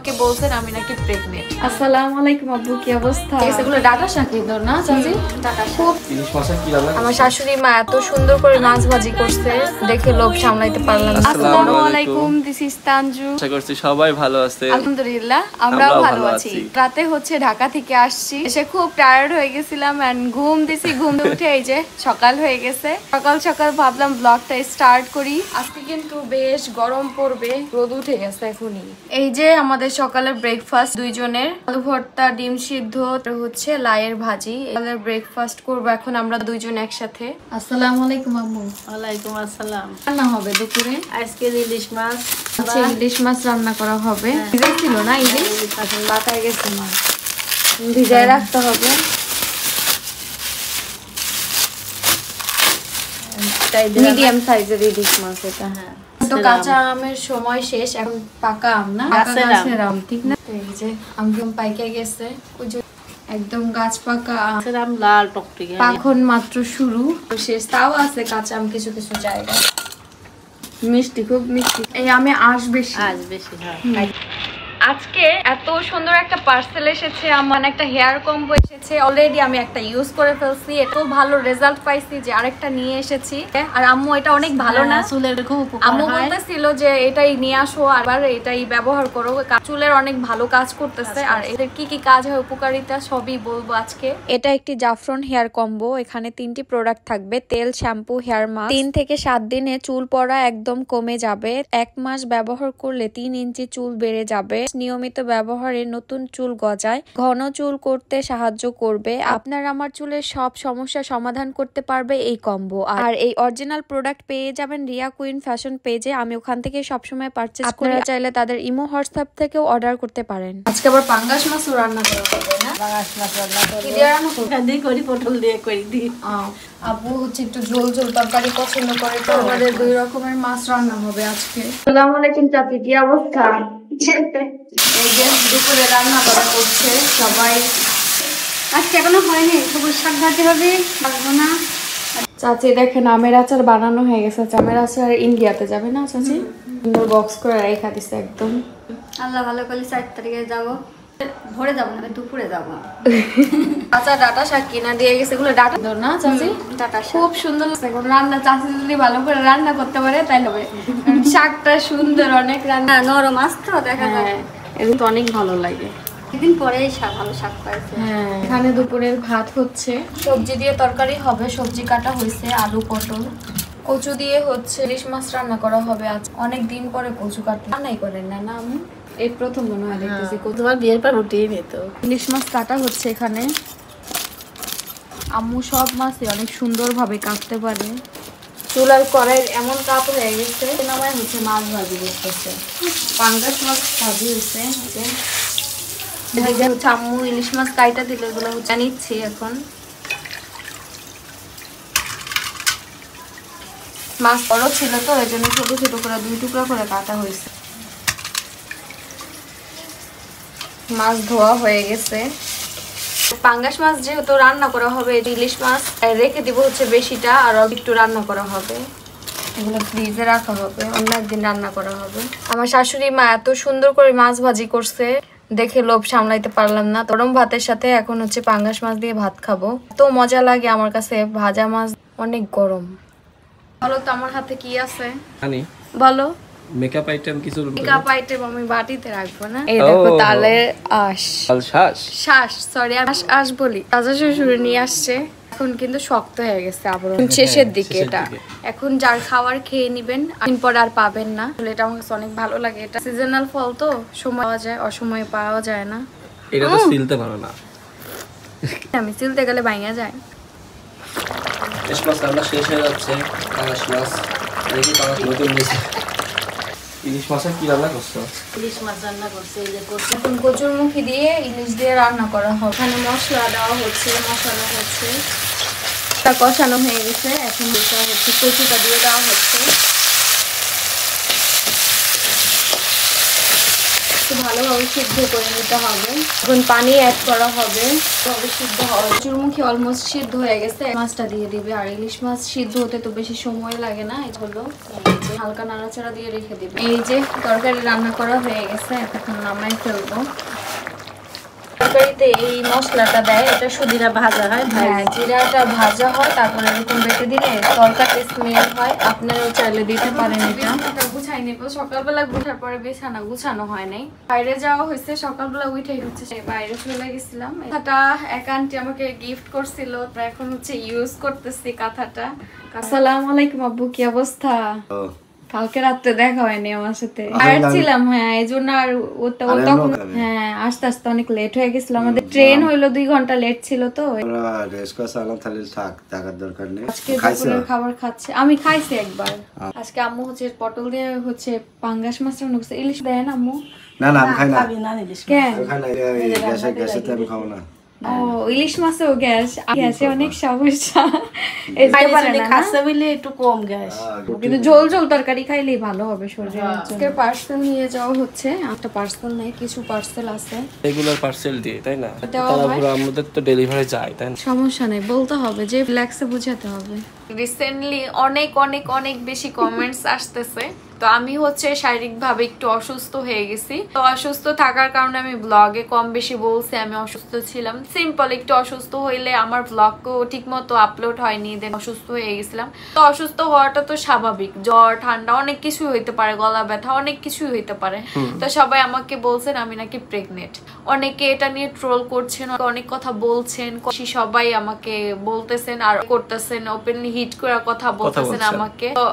কে বলছেন আমি নাকি প্রেগন্যান্ট। আসসালামু আলাইকুম আব্বু, কি অবস্থা? এগুলো ডাটা শাক দিদর না চাচি? ডাটা খুব ইলিশ মাছ কি রান্না? আমার শাশুড়ি মা এত সুন্দর করে মাছ ভাজি করছে, দেখে লোভ সামলাইতে পারলাম না। আসসালামু আলাইকুম, দিস ইজ তানজু। আশা করছি সবাই ভালো আছে। আলহামদুলিল্লাহ আমরাও ভালো আছি। রাতে হচ্ছে ঢাকা থেকে আসছি, এসে খুব টায়ার্ড হয়ে গেছিলাম এন্ড ঘুম দিছি। ঘুম উঠে এই যে সকাল হয়ে গেছে। সকাল সকাল ভাবলাম ব্লগটা স্টার্ট করি। আজকে কিন্তু বেশ গরম পড়বে, রোদ উঠে গেছে এখনই। এই যে আমাদের সকালের ব্রেকফাস্ট, দুইজনের আলু ভর্তা, ডিম সিদ্ধ, হচ্ছে লাইয়ের ভাজি। সকালের ব্রেকফাস্ট করবো এখন আমরা দুইজন একসাথে। আসসালামু আলাইকুম আম্মু। ওয়ালাইকুম আসসালাম। রান্না হবে দুপুরে আজকে ইলিশ মাছ, আচ্ছা ইলিশ মাছ রান্না করা হবে। ভিজাইছিল না ইলিশ? বাতায় গেছে মাছ, ভিজায় রাখতে হবে। মিডিয়াম সাইজের ইলিশ মাছ এটা। হ্যাঁ, তো কাঁচা আমের সময় শেষ, এখন পাকা আম না, গাছের আম, ঠিক না? এই যে আমগুলো পাইকে গেছে, ওই যে একদম গাছ পাকা আম লাল টকটকে, পাখন মাত্র শুরু, শেষ। তাও আছে কাঁচা আম কিছু কিছু জায়গায়। মিষ্টি, খুব মিষ্টি। এই আমে আঁশ বেশি। আজ বেশি হয়। আজকে এত সুন্দর একটা পার্সেল এসেছে, আমার একটা হেয়ার কম্বো এসেছে। অলরেডি আমি একটা ইউজ করে ফেলছি, এত ভালো রেজাল্ট পাইছি যে আরেকটা নিয়ে এসেছি। আর আম্মু এটা অনেক ভালো না, চুলের খুব উপকার আম্মু হয়। বলতেছিল যে এটাই নিয়ে আসো, আবার এটাই ব্যবহার করো, চুলের অনেক ভালো কাজ করতেছে। আর এদের কি কি কাজ হয়, উপকারিতা সবই বলবো আজকে। এটা একটি জাফরান হেয়ার কম্বো। এখানে 3টি প্রোডাক্ট থাকবে, তেল, শ্যাম্পু, হেয়ার মাস্ক। 3 থেকে 7 দিনে চুল পড়া একদম কমে যাবে। 1 মাস ব্যবহার করলে 3 ইঞ্চি চুল বেড়ে যাবে। নিয়মিত ব্যবহারে নতুন চুল গজায়, ঘন চুল করতে সাহায্য করবে। আপনার আমার চুলের সব সমস্যা সমাধান করতে পারবে এই কম্বো। আর এই অরিজিনাল প্রোডাক্ট পেয়ে যাবেন রিয়া কুইন ফ্যাশন পেজে। আমি ওখান থেকে সবসময় পারচেজ করি। আপনারা চাইলে তাদের ইমো হোয়াটসঅ্যাপ থেকেও অর্ডার করতে পারেন। আজকে আবার পাঙ্গাস মাছও রান্না করা হবে না? পাঙাশ মাছ রান্না কি করবো। দিয়ে রান্না করবো? দিয়ে করি, পটল দিয়ে করি দিই। আব্বু হচ্ছে একটু ঝোল ঝোল তরকারি পছন্দ করে, তো আমাদের 2 রকমের মাছ রান্না হবে আজকে। আসসালামু আলাইকুম চাচি, কি অবস্থা? এই যে দুপুরে রান্না করা করছে সবাই। আজকে এখনো হয়নি, সবুজ শাক ভাজি হবে, বাড়বো না। চাচি দেখেন আমের আচার বানানো হয়ে গেছে। আমের আচার ইন্ডিয়াতে যাবে না চাচি? সুন্দর বক্স করে রেখা দিছে একদম। আল্লাহ ভালো করলে 4 তারিখে যাবো, ভোরে যাবো না, দুপুরে যাবো। আচ্ছা ডাটা শাক কিনা দিয়ে গেছে, এগুলো ডাটা ধর না চাচি? ডাটা শাক খুব সুন্দর লাগছে। রান্না চাচি যদি ভালো করে রান্না করতে পারে তাহলে হবে। শাকটা সুন্দর, অনেক রান্না নরম মাছ তো দেখা যায়। এগুলো তো অনেক ভালো লাগে। একদিন পরেই শাক, ভালো শাক পাইছে। হ্যাঁ, এখানে দুপুরের ভাত হচ্ছে, সবজি দিয়ে তরকারি হবে, সবজি কাটা হয়েছে, আলু, পটল, কচু দিয়ে হচ্ছে ইলিশ মাছ রান্না করা হবে। আজ অনেক দিন পরে কচু কাটা রান্নাই করেন না, না আমি এই প্রথম মনে হয় দেখতেছি। তোমার বিয়ের পর উঠেই নিত। ইলিশ মাছ কাটা হচ্ছে এখানে। আম্মু সব মাছই অনেক সুন্দর ভাবে কাটতে পারে। চুলার কড়াই এমন কাপ হয়ে গেছে, নামায় হচ্ছে মাছ ভাজি করতেছে। পাঙ্গাস মাছ ভাজি হয়েছে। এদিকে হচ্ছে আম্মু ইলিশ মাছ কাইটা দিল, এগুলো হচ্ছে নিচ্ছি এখন। মাছ বড় ছিল তো এই জন্য ছোট ছোট করে 2 টুকরা করে কাটা হয়েছে। মাছ ধোয়া হয়ে গেছে। পাঙ্গাস মাছ যেহেতু রান্না করা হবে, ইলিশ মাছ রেখে দিব হচ্ছে বেশিটা, আর একটু রান্না করা হবে। এগুলো ফ্রিজে রাখা হবে, অন্য একদিন রান্না করা হবে। আমার শাশুড়ি মা এত সুন্দর করে মাছ ভাজি করছে, দেখে লোভ সামলাইতে পারলাম না। গরম ভাতের সাথে এখন হচ্ছে পাঙ্গাস মাছ দিয়ে ভাত খাবো। এত মজা লাগে আমার কাছে, ভাজা মাছ অনেক গরম। বলো তো আমার হাতে কি আছে? জানি বলো। মেকআপ আইটেম কিছু মেকআপ আইটেম আমি বাটিতে রাখবো না। এই দেখো তালের আঁশ, শ্বাস, সরি আঁশ বলি। রাজা শ্বশুর নিয়ে আসছে, এখন কিন্তু শক্ত হয়ে গেছে আবার শেষের দিকে। এটা এখন যার খাওয়ার খেয়ে নিবেন, দিন পর আর পাবেন না। এটা আমার কাছে অনেক ভালো লাগে। এটা সিজনাল ফল তো, সময় পাওয়া যায়, অসময়ে পাওয়া যায় না। এটা তো সিলতে পারো না, আমি সিলতে গেলে ভাঙা যায়। ইলিশ মাছ রান্না শেষ হয়ে যাচ্ছে। পাঙাশ মাছ দেখি, পাঙাশ নতুন নিয়েছে। ইলিশ মাছের কি রান্না করছো? ইলিশ মাছ রান্না করছে, এই যে করছে। এখন কচুরমুখী দিয়ে ইলিশ দিয়ে রান্না করা হবে। এখানে মশলা দেওয়া হচ্ছে, মশলা হচ্ছে, কষানো হয়ে গেছে। এখন এটা হচ্ছে কচুটা দিয়ে দেওয়া হচ্ছে। একটু ভালোভাবে সিদ্ধ করে নিতে হবে। এখন পানি অ্যাড করা হবে, তবে সিদ্ধ হবে। কচুরমুখী অলমোস্ট সিদ্ধ হয়ে গেছে, মাছটা দিয়ে দিবে। আর ইলিশ মাছ সিদ্ধ হতে তো বেশি সময় লাগে না, এই হলো। যে হালকা নাড়াচাড়া দিয়ে রেখে দিব। এই যে তরকারি রান্না করা হয়ে গেছে, এখন নামাই ফেলবো। তরকারিতে এই মশলাটা দেয়, এটা জিরা ভাজা হয়, হ্যাঁ জিরাটা ভাজা হয়, তারপরে এরকম বেটে দিলে তরকারিতে স্মেল হয়। আপনারাও চাইলে দিতে পারেন। এটা গুছাই নেব। সকালবেলা গুছার পরে বিছানা গুছানো হয় নাই, বাইরে যাওয়া হয়েছে। সকালবেলা উঠেই হচ্ছে বাইরে চলে গেছিলাম। কাঁথাটা এক আন্টি আমাকে গিফট করছিল, এখন হচ্ছে ইউজ করতেছি কাঁথাটা। আসসালামু আলাইকুম আব্বু, কি অবস্থা? কালকে রাতে দেখা হয়নি আমার সাথে, আসছিলাম হ্যাঁ এই জন্য। আর তখন হ্যাঁ আস্তে আস্তে অনেক লেট হয়ে গেছিল, আমাদের ট্রেন হইলো 2 ঘন্টা লেট ছিল। তো আজকে দুপুরের খাবার খাচ্ছে, আমি খাইছি একবার। আজকে আম্মু হচ্ছে পটল দিয়ে হচ্ছে পাঙ্গাস মাছ রান্না করছে। ইলিশ দেয় না আম্মু? না না আমি খাই না। কেন? আমি খাবো না। ও ইলিশ মাছেও গ্যাস, গ্যাসে অনেক সমস্যা, একটু কম গ্যাস। কিন্তু ঝোল ঝোল তরকারি খাইলেই ভালো হবে শরীরের জন্য। পার্সেল নিয়ে যাওয়া হচ্ছে, একটা পার্সেল নেই, কিছু পার্সেল আছে। রেগুলার পার্সেল দিয়ে তাই না, তারপরে আমাদের তো ডেলিভারি যায় তাই না। সমস্যা নেই, বলতে হবে যে রিল্যাক্সে বুঝাতে হবে। রিসেন্টলি অনেক অনেক অনেক বেশি কমেন্টস আসতেছে। তো আমি হচ্ছে শারীরিকভাবে একটু অসুস্থ হয়ে গেছি। তো অসুস্থ থাকার কারণে আমি ব্লগে কম বেশি বলছি আমি অসুস্থ ছিলাম। সিম্পল একটু অসুস্থ হইলে আমার ব্লগও ঠিক মতো আপলোড হয়নি, দেন অসুস্থ হয়ে গেছিলাম। তো অসুস্থ হওয়াটা তো স্বাভাবিক, জ্বর ঠান্ডা অনেক কিছুই হইতে পারে, গলা ব্যথা অনেক কিছুই হইতে পারে। তো সবাই আমাকে বলছেন আমি নাকি প্রেগনেন্ট, অনেকে এটা নিয়ে ট্রোল করছেন, অনেক কথা বলছেন, সবাই আমাকে বলতেছেন আর করতেছেন, ওপেনলি হিট করার কথা বলতেছেন আমাকে। তো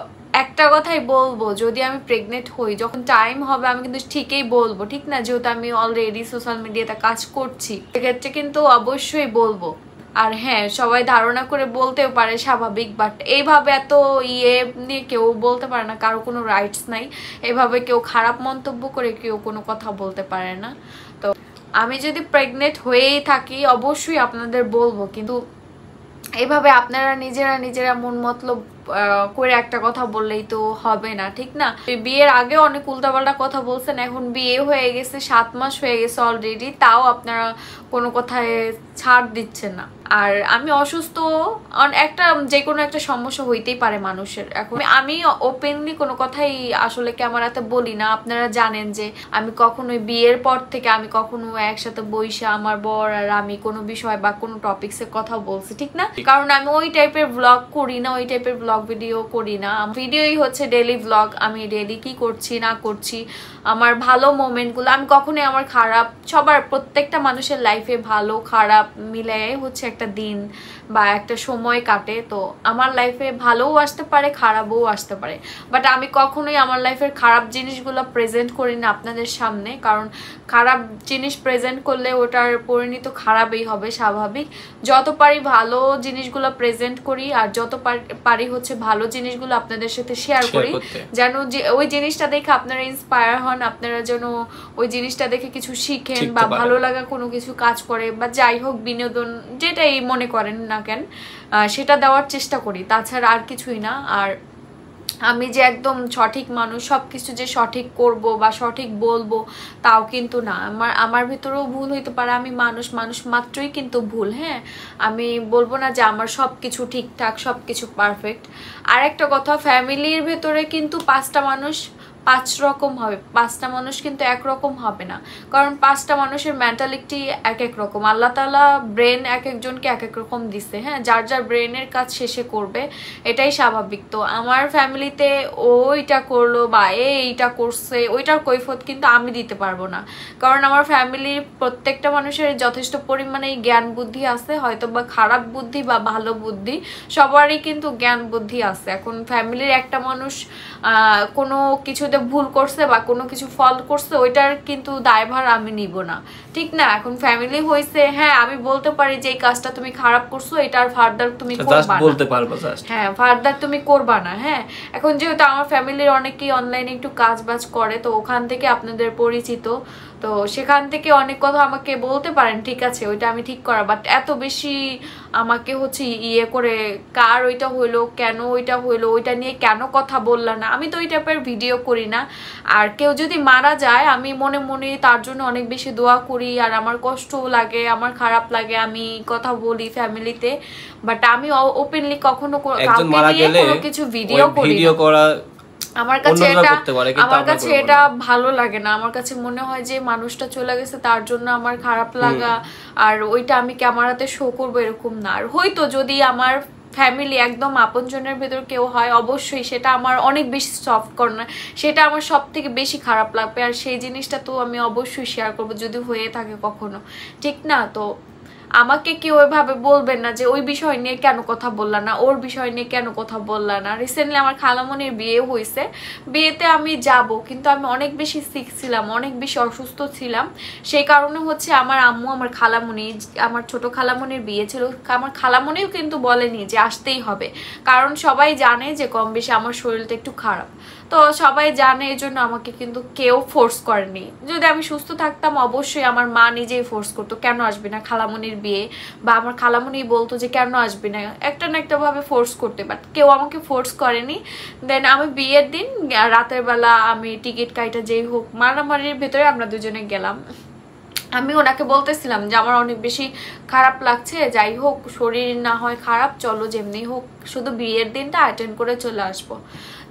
একটা কথাই বলবো, যদি আমি প্রেগনেন্ট হই, যখন টাইম হবে আমি কিন্তু ঠিকই বলবো, ঠিক না? যেহেতু আমি অলরেডি সোশ্যাল মিডিয়াতে কাজ করছি, সেক্ষেত্রে কিন্তু অবশ্যই বলবো। আর হ্যাঁ সবাই ধারণা করে বলতেও পারে, স্বাভাবিক, বাট এইভাবে এত নিয়ে কেউ বলতে পারে না, কারো কোনো রাইটস নাই। এইভাবে কেউ খারাপ মন্তব্য করে কেউ কোনো কথা বলতে পারে না। তো আমি যদি প্রেগনেন্ট হয়েই থাকি অবশ্যই আপনাদের বলবো, কিন্তু এইভাবে আপনারা নিজেরা মন মতলব করে একটা কথা বললেই তো হবে না, ঠিক না? বিয়ের আগে অনেক উল্টাপাল্টা কথা বলছেন, এখন বিয়ে হয়ে গেছে 7 মাস হয়ে গেছে অলরেডি, তাও আপনারা কোনো কথায় ছাড় দিচ্ছেন না। আর আমি অসুস্থ, একটা যে কোনো একটা সমস্যা হইতেই পারে মানুষের। এখন আমি ওপেনলি কোনো কথাই আসলে ক্যামেরাতে বলি না। আপনারা জানেন যে আমি কখনোই বিয়ের পর থেকে আমি কখনো একসাথে বইসা আমার বর আর আমি কোনো বিষয় বা কোনো টপিক্সে কথা বলছি, ঠিক না? কারণ আমি ওই টাইপের ব্লগ করি না, ওই টাইপের ব্লগ ভিডিও করি না। ভিডিওই হচ্ছে ডেইলি ব্লগ, আমি ডেইলি কি করছি না করছি, আমার ভালো মোমেন্টগুলো। আমি কখনোই আমার খারাপ, সবার প্রত্যেকটা মানুষের লাইফে ভালো খারাপ মিলে হচ্ছে একটা দিন বা একটা সময় কাটে। তো আমার লাইফে ভালোও আসতে পারে, খারাপও আসতে পারে, বাট আমি কখনোই আমার লাইফের খারাপ জিনিসগুলো প্রেজেন্ট করি না আপনাদের সামনে। কারণ খারাপ জিনিস প্রেজেন্ট করলে ওটার পরিণত খারাপই হবে, স্বাভাবিক। যত পারি ভালো জিনিসগুলো প্রেজেন্ট করি, আর যত পারি হচ্ছে ভালো জিনিসগুলো আপনাদের সাথে শেয়ার করি, যেন যে ওই জিনিসটা দেখে আপনারা ইন্সপায়ার হন, আপনারা যেন ওই জিনিসটা দেখে কিছু শিখেন বা ভালো লাগা কোনো কিছু কাজ করে, বা যাই হোক বিনোদন যেটাই মনে করেন না কেন সেটা দেওয়ার চেষ্টা করি, তাছাড়া আর কিছুই না। আর আমি যে একদম সঠিক মানুষ, সবকিছু যে সঠিক করব বা সঠিক বলবো তাও কিন্তু না। আমার ভিতরেও ভুল হইতে পারে, আমি মানুষ মাত্রই কিন্তু ভুল। হ্যাঁ আমি বলবো না যে আমার সবকিছু ঠিকঠাক, সবকিছু পারফেক্ট। আর একটা কথা, ফ্যামিলির ভেতরে কিন্তু 5টা মানুষ 5 রকম হবে, 5টা মানুষ কিন্তু একরকম হবে না। কারণ 5টা মানুষের মেন্টালিটি এক এক রকম, আল্লাহ তাআলা ব্রেন এক একজনকে এক এক রকম দিছে। হ্যাঁ যার যার ব্রেনের কাজ শেষে করবে, এটাই স্বাভাবিক। তো আমার ফ্যামিলিতে ওইটা করলো বা এইটা করছে, ওইটার কৈফিয়ত কিন্তু আমি দিতে পারবো না। কারণ আমার ফ্যামিলির প্রত্যেকটা মানুষের যথেষ্ট পরিমাণে জ্ঞান বুদ্ধি আছে, হয়তো বা খারাপ বুদ্ধি বা ভালো বুদ্ধি, সবারই কিন্তু জ্ঞান বুদ্ধি আছে। এখন ফ্যামিলির একটা মানুষ কোনো কিছুতে ভুল করছে বা কোনো কিছু ফল করছে, ওইটার কিন্তু দায়ভার আমি নিব না, ঠিক না? এখন ফ্যামিলি হইছে, হ্যাঁ আমি বলতে পারি যে এই কাজটা তুমি খারাপ করছো, এটার ফার্দার তুমি করবা না, বলতে পারবা জাস্ট, হ্যাঁ ফার্দার তুমি করবা না। হ্যাঁ এখন যেহেতু আমার ফ্যামিলির অনেকেই অনলাইনে একটু কাজ বাজ করে, তো ওখান থেকে আপনাদের পরিচিত, তো সেখান থেকে অনেক কথা আমাকে বলতে পারেন, ঠিক আছে ওইটা আমি ঠিক করা, বাট এত বেশি আমাকে হচ্ছে করে কার ওইটা হইলো, কেন ওইটা হইলো, ওইটা নিয়ে কেন কথা বললা না, আমি তো ওই টাইপের ভিডিও করি না। আর কেউ যদি মারা যায় আমি মনে মনে তার জন্য অনেক বেশি দোয়া করি, আর আমার কষ্টও লাগে, আমার খারাপ লাগে, আমি কথা বলি ফ্যামিলিতে, বাট আমি ওপেনলি কখনো কাউকে নিয়ে কোনো কিছু ভিডিও করি না। আমার কাছে অন্যরা এটা করতে পারে, কিন্তু আমার আমরা কাছে করবো এটা না। ভালো লাগে না। আমার কাছে মনে হয় যে মানুষটা চলে গেছে তার জন্য আমার খারাপ লাগা, আর ওইটা আমি ক্যামেরাতে শো করবো এরকম না। আর হয়তো যদি আমার ফ্যামিলি একদম আপনজনের ভেতর কেউ হয়, অবশ্যই সেটা আমার অনেক বেশি সফট কর্নার, সেটা আমার সব থেকে বেশি খারাপ লাগবে। আর সেই জিনিসটা তো আমি অবশ্যই শেয়ার করবো যদি হয়ে থাকে কখনো, ঠিক না? তো আমাকে কেউ ওইভাবে বলবেন না যে ওই বিষয় নিয়ে কেন কথা বললা না, ওর বিষয় নিয়ে কেন কথা বললা না। রিসেন্টলি আমার খালামণির বিয়ে হয়েছে, বিয়েতে আমি যাব, কিন্তু আমি অনেক বেশি সিক ছিলাম, অনেক বেশি অসুস্থ ছিলাম। সেই কারণে হচ্ছে আমার আম্মু, আমার খালামণি, আমার ছোট খালামণির বিয়ে ছিল, আমার খালামণিও কিন্তু বলেনি যে আসতেই হবে, কারণ সবাই জানে যে কম বেশি আমার শরীরটা একটু খারাপ। তো সবাই জানে, এই জন্য আমাকে কিন্তু কেউ ফোর্স করেনি। যদি আমি সুস্থ থাকতাম অবশ্যই আমার মা নিজেই ফোর্স করতো, কেন আসবি না খালামণির বিয়ে, বা আমার খালামণি বলতো যে কেন আসবি না, একটা না একটা ভাবে ফোর্স করতে, বাট কেউ আমাকে ফোর্স করেনি। দেন আমি বিয়ের দিন রাতের বেলা আমি টিকিট কাইটা যেই হোক মারামারির ভেতরে আমরা দুজনে গেলাম। আমি ওনাকে বলতেছিলাম যে আমার অনেক বেশি খারাপ লাগছে, যাই হোক শরীর না হয় খারাপ, চলো যেমনি হোক শুধু বিয়ের দিনটা অ্যাটেন্ড করে চলে আসবো।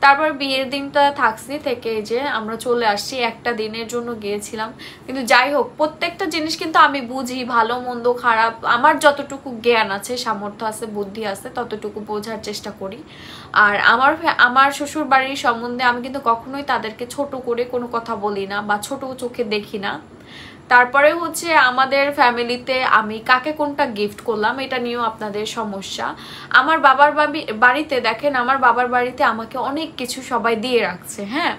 তারপর বিয়ের দিনটা থাকছি, থেকে যে আমরা চলে আসছি, একটা দিনের জন্য গিয়েছিলাম। কিন্তু যাই হোক প্রত্যেকটা জিনিস কিন্তু আমি বুঝি, ভালো মন্দ খারাপ, আমার যতটুকু জ্ঞান আছে, সামর্থ্য আছে, বুদ্ধি আছে, ততটুকু বোঝার চেষ্টা করি। আর আমার শ্বশুর বাড়ির সম্বন্ধে আমি কিন্তু কখনোই তাদেরকে ছোট করে কোনো কথা বলি না বা ছোট চোখে দেখি না। তারপরে হচ্ছে আমাদের ফ্যামিলিতে আমি কাকে কোনটা গিফট করলাম এটা নিয়েও আপনাদের সমস্যা। আমার বাবার বাড়িতে দেখেন, আমার বাবার বাড়িতে আমাকে অনেক কিছু সবাই দিয়ে রাখছে। হ্যাঁ,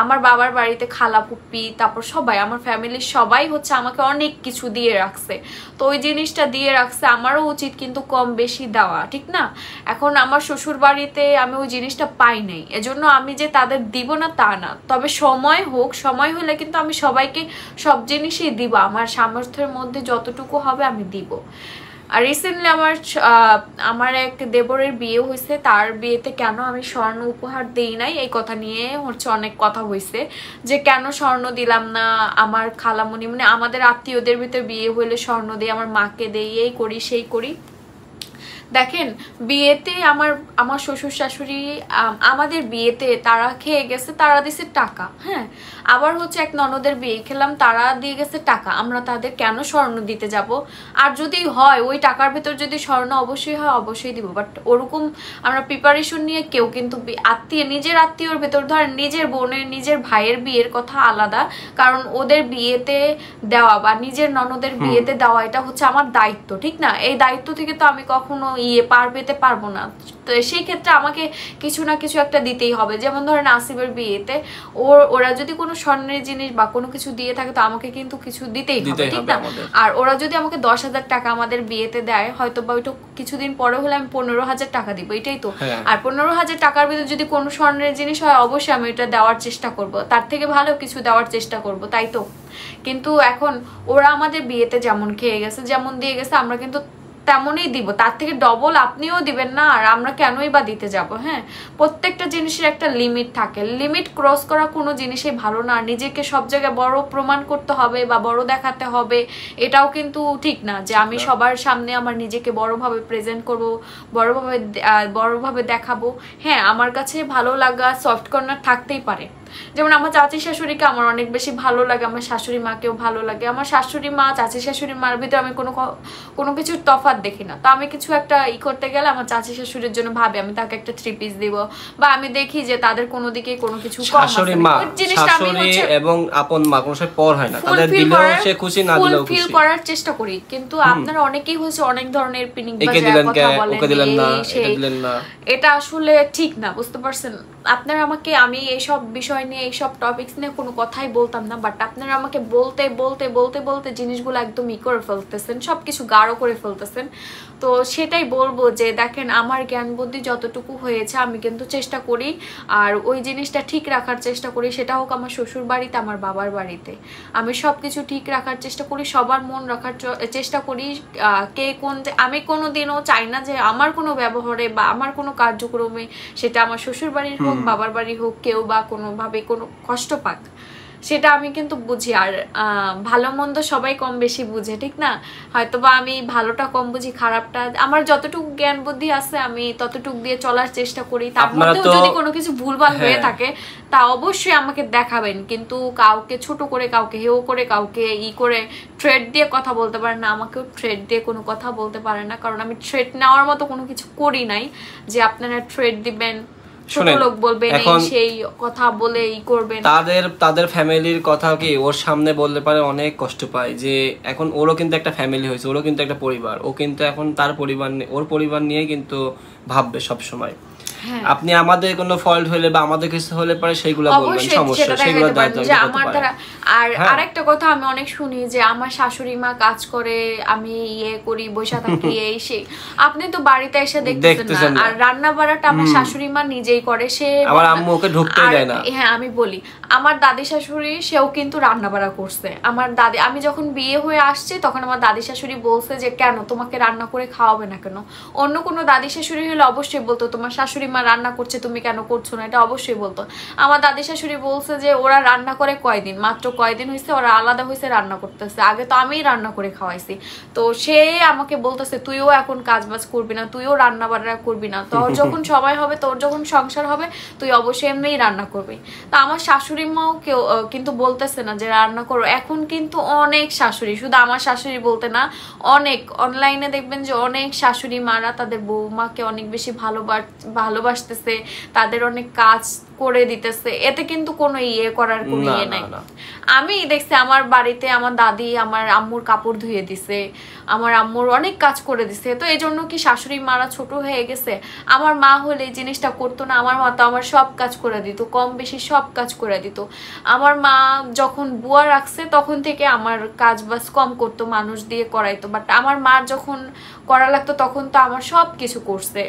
আমার বাবার বাড়িতে খালা পুপ্পি, তারপর সবাই, আমার ফ্যামিলির সবাই হচ্ছে আমাকে অনেক কিছু দিয়ে রাখছে। তো ওই জিনিসটা দিয়ে রাখছে, আমারও উচিত কিন্তু কম বেশি দেওয়া, ঠিক না? এখন আমার শ্বশুর বাড়িতে আমি ওই জিনিসটা পাই নাই, এজন্য আমি যে তাদের দিব না তা না, তবে সময় হোক, সময় হলে কিন্তু আমি সবাইকে সব জিনিসই দিব, আমার সামর্থ্যের মধ্যে যতটুকু হবে আমি দিব। আর রিসেন্টলি আমার এক দেবরের বিয়ে হয়েছে, তার বিয়েতে কেন আমি স্বর্ণ উপহার দেই নাই এই কথা নিয়ে হচ্ছে অনেক কথা হয়েছে, যে কেন স্বর্ণ দিলাম না। আমার খালামণি মানে আমাদের আত্মীয়দের ভিতরে বিয়ে হইলে স্বর্ণ দেই, আমার মাকে দেই, এই করি সেই করি। দেখেন বিয়েতে আমার শ্বশুর শাশুড়ি আমাদের বিয়েতে তারা খেয়ে গেছে, তারা দিছে টাকা। হ্যাঁ, আবার হচ্ছে এক ননদের বিয়ে খেলাম, তারা দিয়ে গেছে টাকা, আমরা তাদের কেন স্বর্ণ দিতে যাব? আর যদি হয় ওই টাকার ভেতর যদি স্বর্ণ অবশ্যই হয় অবশ্যই দিব, বাট ওরকম আমরা প্রিপারেশন নিয়ে কেউ কিন্তু নিজের আত্মীয়র ভেতর ধরেন নিজের বোনের নিজের ভাইয়ের বিয়ের কথা আলাদা, কারণ ওদের বিয়েতে দেওয়া বা নিজের ননদের বিয়েতে দেওয়া এটা হচ্ছে আমার দায়িত্ব, ঠিক না? এই দায়িত্ব থেকে তো আমি কখনো পার পেতে পারবো না। তো সেই ক্ষেত্রে আমাকে কিছু না কিছু একটা দিতেই হবে। যেমন ধরেন আসিফের বিয়েতে ওরা যদি কোনো স্বর্ণের জিনিস বা কোনো কিছু দিয়ে থাকে তো আমাকে কিন্তু কিছু দিতেই হবে, ঠিক না? আর ওরা যদি আমাকে 10,000 টাকা আমাদের বিয়েতে দেয়, হয়তো বা ওইটা কিছুদিন পরে হলে আমি 15,000 টাকা দিব, এটাই তো। আর 15,000 টাকার ভিতরে যদি কোনো স্বর্ণের জিনিস হয় অবশ্যই আমি এটা দেওয়ার চেষ্টা করব, তার থেকে ভালো কিছু দেওয়ার চেষ্টা করব, তাই তো? কিন্তু এখন ওরা আমাদের বিয়েতে যেমন খেয়ে গেছে, যেমন দিয়ে গেছে, আমরা কিন্তু তেমনই দিব, তার থেকে ডবল আপনিও দিবেন না, আর আমরা কেনই বা দিতে যাব? হ্যাঁ, প্রত্যেকটা জিনিসের একটা লিমিট থাকে, লিমিট ক্রস করা কোনো জিনিসই ভালো না। নিজেকে সব জায়গায় বড় প্রমাণ করতে হবে বা বড় দেখাতে হবে, এটাও কিন্তু ঠিক না যে আমি সবার সামনে আমার নিজেকে বড়ভাবে প্রেজেন্ট করব, বড়ভাবে দেখাবো। হ্যাঁ, আমার কাছে ভালো লাগা সফট কর্নার থাকতেই পারে, যেমন আমার চাচি শাশুড়িকে আমার অনেক বেশি ভালো লাগে, আমার শাশুড়ি মাকেও ভালো লাগে। আমার শাশুড়ি মা চাচি শাশুড়ি মার ভিতরে আমি কোনো কিছুর তফাৎ দেখি না। তো আমি কিছু একটা করতে গেলে আমার চাচি শাশুড়ির জন্য ভাবে আমি তাকে একটা 3 পিস দিব, বা আমি দেখি যে তাদের কোনো দিকে কোনো কিছু কম আছে, জিনিসটা আমি হচ্ছে এবং আপন মা কোনো সময় পর হয় না, তাদের দিলেও সে খুশি না দিলেও খুশি, ফুলফিল করার চেষ্টা করি। কিন্তু আপনারা অনেকেই হচ্ছে অনেক ধরনের পিনিক বাজার কথা বলেন, ওকে দিলেন না, এটা দিলেন না, এটা আসলে ঠিক না, বুঝতে পারছেন? আপনারা আমাকে, আমি এইসব বিষয় নিয়ে এইসব টপিকস নিয়ে কোনো কথাই বলতাম না, বাট আপনারা আমাকে বলতে বলতে বলতে বলতে জিনিসগুলো একদম করে ফেলতেছেন, সবকিছু গাঢ় করে ফেলতেছেন। তো সেটাই বলবো যে দেখেন আমার জ্ঞান বুদ্ধি যতটুকু হয়েছে আমি কিন্তু চেষ্টা করি, আর ওই জিনিসটা ঠিক রাখার চেষ্টা করি, সেটা হোক আমার শ্বশুর বাড়িতে, আমার বাবার বাড়িতে, আমি সবকিছু ঠিক রাখার চেষ্টা করি, সবার মন রাখার চেষ্টা করি। আমি কোনোদিনও চাই না যে আমার কোনো ব্যবহারে বা আমার কোনো কার্যক্রমে, সেটা আমার শ্বশুর বাড়ির হোক বাবার বাড়ি হোক, কেউ বা কোনোভাবে কোনো কষ্ট পাক। সেটা আমি কিন্তু বুঝি। আর ভালো মন্দ সবাই কম বেশি বুঝে, ঠিক না? হয়তোবা আমি ভালোটা কম বুঝি, খারাপটা আমার যতটুকু জ্ঞান বুদ্ধি আছে আমি ততটুকু দিয়ে চলার চেষ্টা করি। তার মধ্যেও যদি কোনো কিছু ভুলভাল হয়ে থাকে তা অবশ্যই আমাকে দেখাবেন, কিন্তু কাউকে ছোট করে, কাউকে হেও করে, কাউকে করে থ্রেড দিয়ে কথা বলতে পারেন না। আমাকেও থ্রেড দিয়ে কোনো কথা বলতে পারে না, কারণ আমি থ্রেড নেওয়ার মতো কোনো কিছু করি নাই যে আপনারা থ্রেড দিবেন, ছোট লোক বলবেন, সেই কথা বলে করবেন। তাদের ফ্যামিলির কথা কি ওর সামনে বলতে পারে অনেক কষ্ট পায়, যে এখন ওরও কিন্তু একটা ফ্যামিলি হয়েছে, ওরও কিন্তু একটা পরিবার, ও কিন্তু এখন তার পরিবার, ওর পরিবার নিয়ে কিন্তু ভাববে সব সময়। আপনি আমাদের কোনো ফল্ট হলে বা আমাদের কিছু হলে পরে সেইগুলো বলবেন, সমস্যা সেগুলো যে আমার দ্বারা। আর আরেকটা কথা আমি অনেক শুনি যে আমার শাশুড়ি মা কাজ করে, আমি করি, বসে থাকি, এই সেই। আপনি তো বাড়িতে এসে দেখতেছেন না। আর রান্না বাড়াটা আমার শাশুড়ি মা নিজেই করে, সে আমার আম্মু ওকে ঢুকতেই দেয় না। হ্যাঁ, আমি বলি আমার দাদি শাশুড়ি, সেও কিন্তু রান্না বাড়া করছে। আমার দাদি, আমি যখন বিয়ে হয়ে আসছি তখন আমার দাদি শাশুড়ি বলছে যে কেন তোমাকে রান্না করে খাওয়াবে না কেন? অন্য কোনো দাদি শাশুড়ি হলে অবশ্যই বলতো তোমার শাশুড়ি মা রান্না করছে, তুমি কেন করছো না, এটা অবশ্যই বলতো। আমার দাদি শাশুড়ি বলছে যে ওরা রান্না করে কয়দিন, মাত্র কয়দিন হয়েছে ওরা আলাদা হয়েছে, রান্না করতেছে, আগে তো আমিই রান্না করে খাওয়াইছি। তো সে আমাকে বলতেছে তুইও এখন কাজ বাজ করবি না, তুইও রান্না বান্না করবি না, তোর যখন সময় হবে, তোর যখন সংসার হবে, তুই অবশ্যই এমনিই রান্না করবি। তো আমার শাশুড়ি মাও কেউ কিন্তু বলতেছে না যে রান্না করো। এখন কিন্তু অনেক শাশুড়ি, শুধু আমার শাশুড়ি বলতে না, অনেক অনলাইনে দেখবেন যে অনেক শাশুড়ি মারা তাদের বৌমাকে অনেক বেশি ভালোবাসতেছে, তাদের অনেক কাজ করে দিতেছে, এতে কিন্তু কোনো করার কোনো নাই। আমি দেখছি আমার বাড়িতে আমার দাদি আমার আম্মুর কাপড় ধুয়ে দিছে, আমার আম্মুর অনেক কাজ করে দিছে। তো এই জন্য কি শাশুড়ি মারা ছোট হয়ে গেছে? আমার মা হলে এই জিনিসটা করতো না। আমার মা তো আমার সব কাজ করে দিত, কম বেশি সব কাজ করে দিত। আমার মা যখন বুয়া রাখছে তখন থেকে আমার কাজ বাজ কম করতো, মানুষ দিয়ে করাইতো। বাট আমার মা যখন করা লাগতো তখন তো আমার সব কিছু করছে।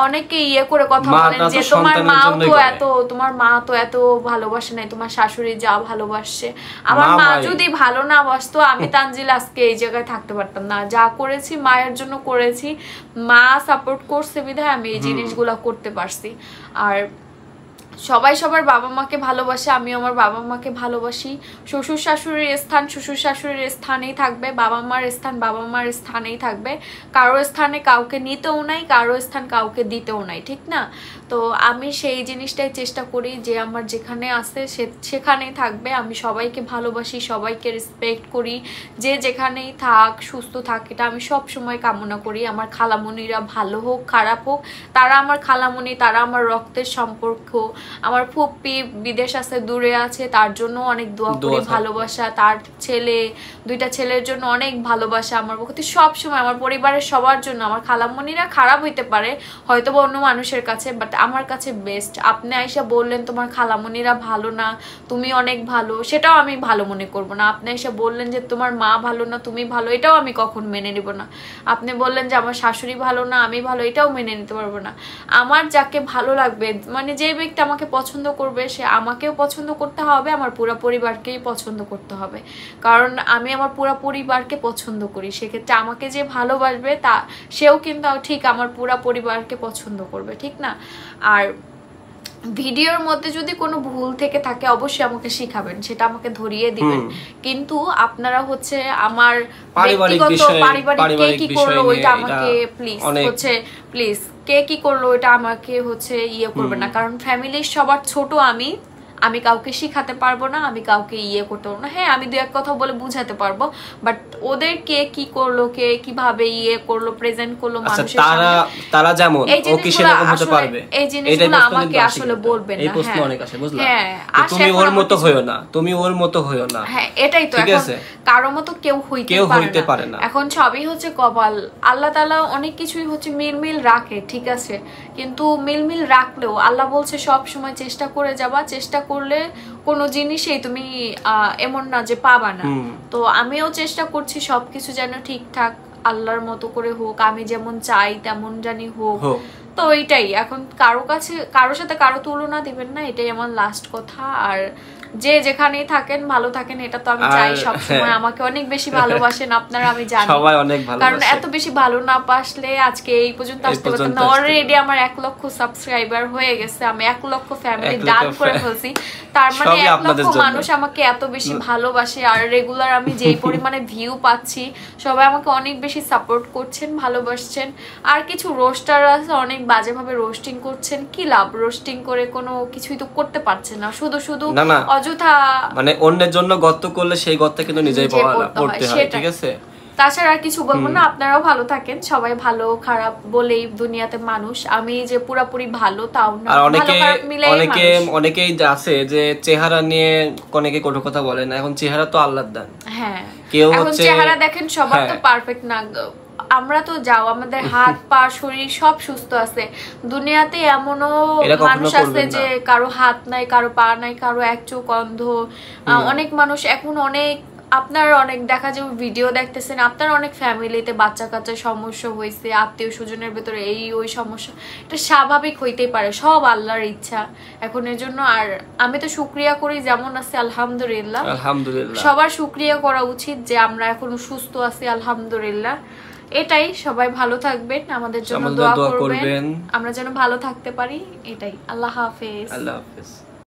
অনেকে করে কথা বলেন যে তোমার মা তো এত ভালোবাসে নাই, তোমার শাশুড়ি যা ভালোবাসছে। আমার মা যদি ভালো না বাসতো আমি তানজিল আজকে এই জায়গায় থাকতে পারতাম না। যা করেছি মায়ের জন্য করেছি, মা সাপোর্ট করছে বিধায় আমি এই জিনিসগুলা করতে পারছি। আর সবাই সবার বাবা মাকে ভালোবাসে, আমি আমার বাবা মাকে ভালোবাসি। শ্বশুর শাশুড়ির স্থান শ্বশুর শাশুড়ির স্থানেই থাকবে, বাবা মার স্থান বাবা মার স্থানেই থাকবে। কারো স্থানে কাউকে নিতেও নাই, কারো স্থান কাউকে দিতেও নাই, ঠিক না? তো আমি সেই জিনিসটাই চেষ্টা করি যে আমার যেখানে আছে সেখানেই থাকবে। আমি সবাইকে ভালোবাসি, সবাইকে রেসপেক্ট করি, যে যেখানেই থাক সুস্থ থাক, এটা আমি সব সময় কামনা করি। আমার খালামণিরা ভালো হোক খারাপ হোক, তারা আমার খালামণি, তারা আমার রক্তের সম্পর্ক। আমার ফুপ্পি বিদেশ আছে, দূরে আছে, তার জন্য অনেক দোয়া করি, ভালোবাসা। তার দুইটা ছেলের জন্য অনেক ভালোবাসা আমার প্রতি সব সময়, আমার পরিবারের সবার জন্য। আমার খালামণিরা খারাপ হইতে পারে হয়তো বা অন্য মানুষের কাছে, বাট আমার কাছে বেস্ট। আপনি আইসা বললেন তোমার খালামণিরা ভালো না, তুমি অনেক ভালো, সেটাও আমি ভালো মনে করবো না। আপনি এসে বললেন যে তোমার মা ভালো না, তুমি ভালো, এটাও আমি কখন মেনে নিব না। আপনি বললেন যে আমার শাশুড়ি ভালো না, আমি ভালো, এটাও মেনে নিতে পারবো না। আমার যাকে ভালো লাগবে, মানে যে ব্যক্তি আমাকে পছন্দ করবে, সে আমাকেও পছন্দ করতে হবে, আমার পুরো পরিবারকেই পছন্দ করতে হবে। কারণ আমি আমার পুরো পরিবারকে পছন্দ করি, সেক্ষেত্রে আমাকে যে ভালোবাসবে তা সেও কিন্তু ঠিক আমার পুরো পরিবারকে পছন্দ করবে, ঠিক না? আর ভিডিওর মধ্যে যদি কোনো ভুল থেকে থাকে অবশ্যই আমাকে শিখাবেন, সেটা আমাকে ধরিয়ে দিবেন। কিন্তু আপনারা হচ্ছে আমার ব্যক্তিগত পারিবারিক কে কি করলো ওইটা আমাকে প্লিজ কে কি করলো ওইটা আমাকে হচ্ছে করবেন না। কারণ ফ্যামিলির সবার ছোট আমি কাউকে শিখাতে পারবো না, আমি কাউকে করতে পারবো না। হ্যাঁ, আমি দু এক কথা বলে বুঝাতে পারবো, বাট ওদের কে কি করলো, কে কিভাবে করলো, প্রেজেন্ট করলো মানুষের সামনে, তারা যেমন ও কি সেরকম হতে পারবে, এই জিনিসগুলো আমাকে আসলে বলবেন না। এই প্রশ্ন অনেক আসে, বুঝলা? হ্যাঁ, তুমি ওর মতো হয়ো না, তুমি ওর মতো হয়ো না। হ্যাঁ, এটাই তো। এখন কারো মতো কেউ হইতে পারে না। এখন সবই হচ্ছে কপাল। আল্লাহ তাআলা অনেক কিছুই হচ্ছে মিলমিল রাখে, ঠিক আছে, কিন্তু মিলমিল রাখলেও আল্লাহ বলছে সব সময় চেষ্টা করে যাবা, চেষ্টা করলে কোনো জিনিসই তুমি এমন না যে পাবা না। তো আমিও চেষ্টা করছি সবকিছু যেন ঠিকঠাক আল্লাহর মতো করে হোক, আমি যেমন চাই তেমন জানি হোক। তো এইটাই। এখন কারোর সাথে কারো তুলনা দিবেন না, এটাই আমার লাস্ট কথা। আর যে যেখানেই থাকেন ভালো থাকেন, এটা তো আমি চাই সব সময়। আমাকে অনেক বেশি ভালোবাসেন আপনারা, আমি জানি সবাই অনেক ভালোবাসে, কারণ এত বেশি ভালো না বাসলে আজকে এই পর্যন্ত আসতে পারতাম না। অলরেডি আমার 1 লক্ষ সাবস্ক্রাইবার হয়ে গেছে, আমি 1 লক্ষ ফ্যামিলি ডান করে ফেলছি। তার মানে 1 লক্ষ মানুষ আমাকে এত বেশি ভালোবাসে, আর রেগুলার আমি যেই পরিমাণে ভিউ পাচ্ছি, সবাই আমাকে অনেক বেশি সাপোর্ট করছেন, ভালোবাসছেন। আর কিছু রোস্টার আছে অনেক বাজেভাবে রোস্টিং করছেন, কি লাভ? রোস্টিং করে কোনো কিছুই তো করতে পারছে না, শুধু শুধু অযথা মানে অন্যের জন্য গর্ত করলে সেই গর্তে কিন্তু নিজেই পড়তে হয়, ঠিক আছে? তাছাড়া আর কিছু বলবো না। আপনারাও ভালো থাকেন, সবাই ভালো খারাপ বলেই দুনিয়াতে মানুষ। আমি যে পুরাপুরি ভালো তাও না, ভালো খারাপ মিলাই মানুষ। অনেকেই আছে যে চেহারা নিয়ে অনেকে কটু কথা বলে না, এখন চেহারা তো আল্লাহর দান। হ্যাঁ, কেউ এখন চেহারা দেখেন সবার তো পারফেক্ট না। আমরা তো যাও আমাদের হাত পা শরীর সব সুস্থ আছে, দুনিয়াতে এমনও মানুষ আছে যে কারো হাত নাই, কারো পা নাই, কারো এক চোখ অন্ধ। অনেক মানুষ এখন অনেক, আপনার অনেক দেখা যাবে ভিডিও দেখতেছেন, আপনার অনেক ফ্যামিলিতে বাচ্চা কাচ্চা সমস্যা হয়েছে, আত্মীয় স্বজনের ভেতরে এই ওই সমস্যা, এটা স্বাভাবিক হইতেই পারে, সব আল্লাহর ইচ্ছা এখন এর জন্য। আর আমি তো শুকরিয়া করি যেমন আছে, আলহামদুলিল্লাহ। সবার শুকরিয়া করা উচিত যে আমরা এখন সুস্থ আছি, আলহামদুলিল্লাহ। এটাই, সবাই ভালো থাকবেন, আমাদের জন্য দোয়া করবেন, আমরা যেন ভালো থাকতে পারি। এটাই, আল্লাহ হাফেজ। আল্লাহ হাফেজ।